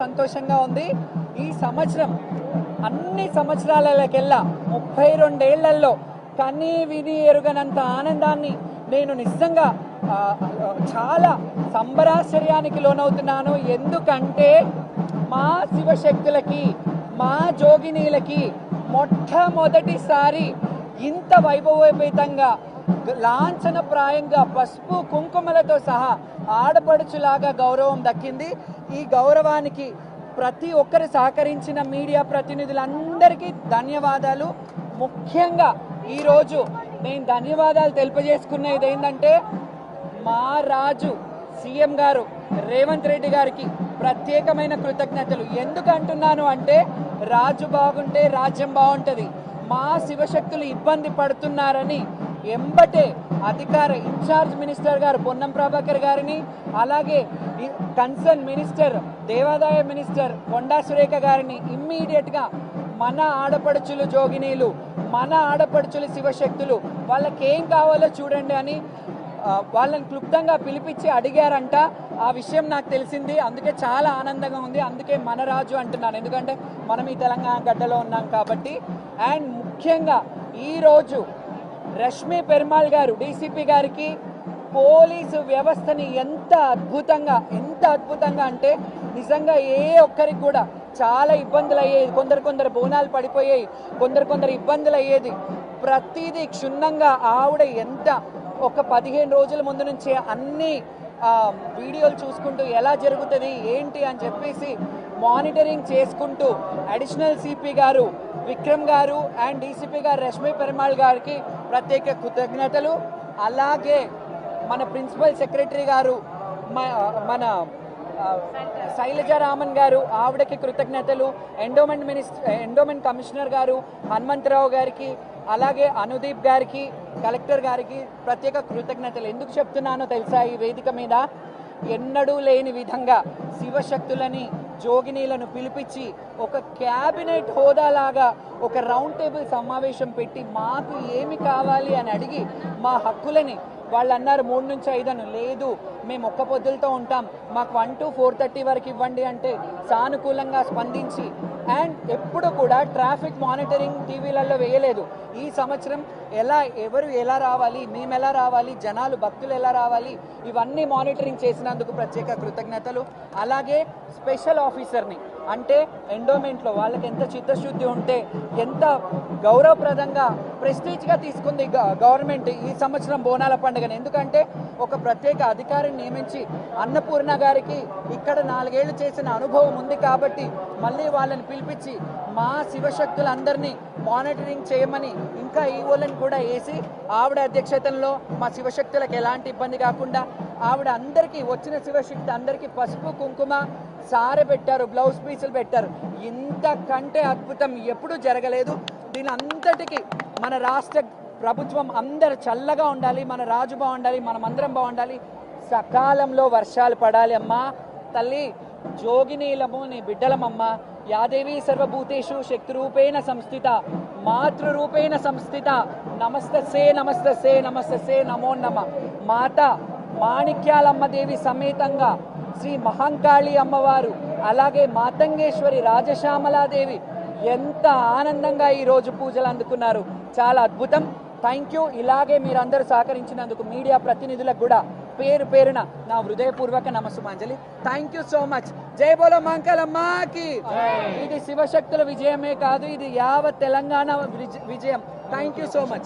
సంతోషంగా ఉంది. ఈ సంవత్సరం అన్ని సంవత్సరాలకెల్లా 32 ఏళ్లలో కని విని ఎరుగనంత ఆనందాన్ని నేను నిజంగా చాలా సంబరాశ్చర్యానికి లోనవుతున్నాను. ఎందుకంటే మా శివశక్తులకి, మా జోగినీలకి మొట్టమొదటిసారి ఇంత వైభవోపేతంగా లాంఛనప్రాయంగా పసుపు కుంకుమలతో సహా ఆడపడుచులాగా గౌరవం దక్కింది. ఈ గౌరవానికి ప్రతి ఒక్కరు సహకరించిన మీడియా ప్రతినిధులందరికీ ధన్యవాదాలు. ముఖ్యంగా ఈరోజు నేను ధన్యవాదాలు తెలియజేసుకునేది ఏంటంటే మా రాజు సీఎం గారు రేవంత్ రెడ్డి గారికి ప్రత్యేకమైన కృతజ్ఞతలు. ఎందుకు అంటున్నాను అంటే రాజు బాగుంటే రాజ్యం బాగుంటుంది. మా శివశక్తులు ఇబ్బంది పడుతున్నారని ఎంబటే అధికార ఇన్ఛార్జ్ మినిస్టర్ గారు పొన్నం ప్రభాకర్ గారిని, అలాగే కన్సర్న్ మినిస్టర్ దేవాదాయ మినిస్టర్ కొండా సురేఖ గారిని ఇమ్మీడియట్గా మన ఆడపడుచులు జోగినీలు, మన ఆడపడుచులు శివశక్తులు వాళ్ళకి ఏం కావాలో చూడండి అని వాళ్ళని క్లుప్తంగా పిలిపించి అడిగారంట. ఆ విషయం నాకు తెలిసింది. అందుకే చాలా ఆనందంగా ఉంది. అందుకే మన రాజు అంటున్నాను, ఎందుకంటే మనం ఈ తెలంగాణ గడ్డలో ఉన్నాం కాబట్టి. అండ్ ముఖ్యంగా ఈరోజు రష్మి పెరుమాళ్ గారు డీసీపీ గారికి పోలీసు వ్యవస్థని ఎంత అద్భుతంగా అంటే నిజంగా ఏ ఒక్కరికి కూడా చాలా ఇబ్బందులు అయ్యేది. కొందరు బోనాలు పడిపోయాయి, కొందరు ఇబ్బందులు అయ్యేది. ప్రతిదీ క్షుణ్ణంగా ఆవిడ ఎంత ఒక 15 రోజుల ముందు నుంచే అన్ని వీడియోలు చూసుకుంటూ ఎలా జరుగుతుంది ఏంటి అని చెప్పేసి మానిటరింగ్ చేసుకుంటూ అడిషనల్ సిపి గారు విక్రమ్ గారు అండ్ డీసీపీ గారు రష్మి పెరుమాళ్ గారికి ప్రత్యేక కృతజ్ఞతలు. అలాగే మన ప్రిన్సిపల్ సెక్రటరీ గారు మన శైలజ రామన్ గారు ఆవిడకి కృతజ్ఞతలు. ఎండోమెంట్ కమిషనర్ గారు హనుమంతరావు గారికి, అలాగే అనుదీప్ గారికి, కలెక్టర్ గారికి ప్రత్యేక కృతజ్ఞతలు. ఎందుకు చెప్తున్నానో తెలుసా? ఈ వేదిక మీద ఎన్నడూ లేని విధంగా శివశక్తులని జోగినీలను పిలిపించి ఒక క్యాబినెట్ హోదాలాగా ఒక రౌండ్ టేబుల్ సమావేశం పెట్టి మాకు ఏమి కావాలి అని అడిగి మా హక్కులని వాళ్ళు అన్నారు 3 నుంచి 5 అని. లేదు, మేము ఒక్క పొద్దులతో ఉంటాం, మాకు 1 to 4:30 వరకు ఇవ్వండి అంటే సానుకూలంగా స్పందించి అండ్ ఎప్పుడు కూడా ట్రాఫిక్ మానిటరింగ్ టీవీలలో వేయలేదు. ఈ సంవత్సరం ఎవరు ఎలా రావాలి, మేము ఎలా రావాలి, జనాలు భక్తులు ఎలా రావాలి, ఇవన్నీ మానిటరింగ్ చేసినందుకు ప్రత్యేక కృతజ్ఞతలు. అలాగే స్పెషల్ ఆఫీసర్ని అంటే ఎండోమెంట్లో వాళ్ళకి ఎంత చిత్తశుద్ధి ఉంటే ఎంత గౌరవప్రదంగా ప్రెస్టీజ్గా తీసుకుంది గవర్నమెంట్ ఈ సంవత్సరం బోనాల పండుగను. ఎందుకంటే ఒక ప్రత్యేక అధికారిని నియమించి అన్నపూర్ణ గారికి ఇక్కడ 4 ఏళ్లు చేసిన అనుభవం ఉంది కాబట్టి మళ్ళీ వాళ్ళని పిలిపించి మా శివశక్తులందరినీ మానిటరింగ్ చేయమని ఇంకా ఈవోలను కూడా వేసి ఆవిడ అధ్యక్షతలో మా శివశక్తులకు ఎలాంటి ఇబ్బంది కాకుండా ఆవిడ అందరికీ వచ్చిన శివశక్తి అందరికీ పసుపు కుంకుమ సారె పెట్టారు, బ్లౌజ్ పీసులు పెట్టారు. ఇంతకంటే అద్భుతం ఎప్పుడూ జరగలేదు. దీని అంతటికి మన రాష్ట్ర ప్రభుత్వం అందరు చల్లగా ఉండాలి, మన రాజు బాగుండాలి, మనమందరం బాగుండాలి, సకాలంలో వర్షాలు పడాలి. అమ్మా తల్లి జోగినీలము నీ బిడ్డలమమ్మ. యాదేవి సర్వభూతేషు శక్తిరూపేణ సంస్థిత మాతృరూపేణ సంస్థిత నమస్తసే నమస్తసే నమస్తసే నమో నమ. మాత మాణిక్యాలమ్మదేవి సమేతంగా శ్రీ మహంకాళి అమ్మవారు, అలాగే మాతంగేశ్వరి రాజశ్యామలాదేవి ఎంత ఆనందంగా ఈరోజు పూజలు అందుకున్నారు. చాలా అద్భుతం. Thank you. ఇలాగే మీరందరూ సహకరించినందుకు మీడియా ప్రతినిధులకు కూడా పేరు పేరున నా హృదయపూర్వక నమస్సుమాంజలి. Thank you so much. జై బోలో మంకలమ్మకి. ఇది శివశక్తుల విజయమే కాదు, ఇది యావత్ తెలంగాణ విజయం. Thank you so much.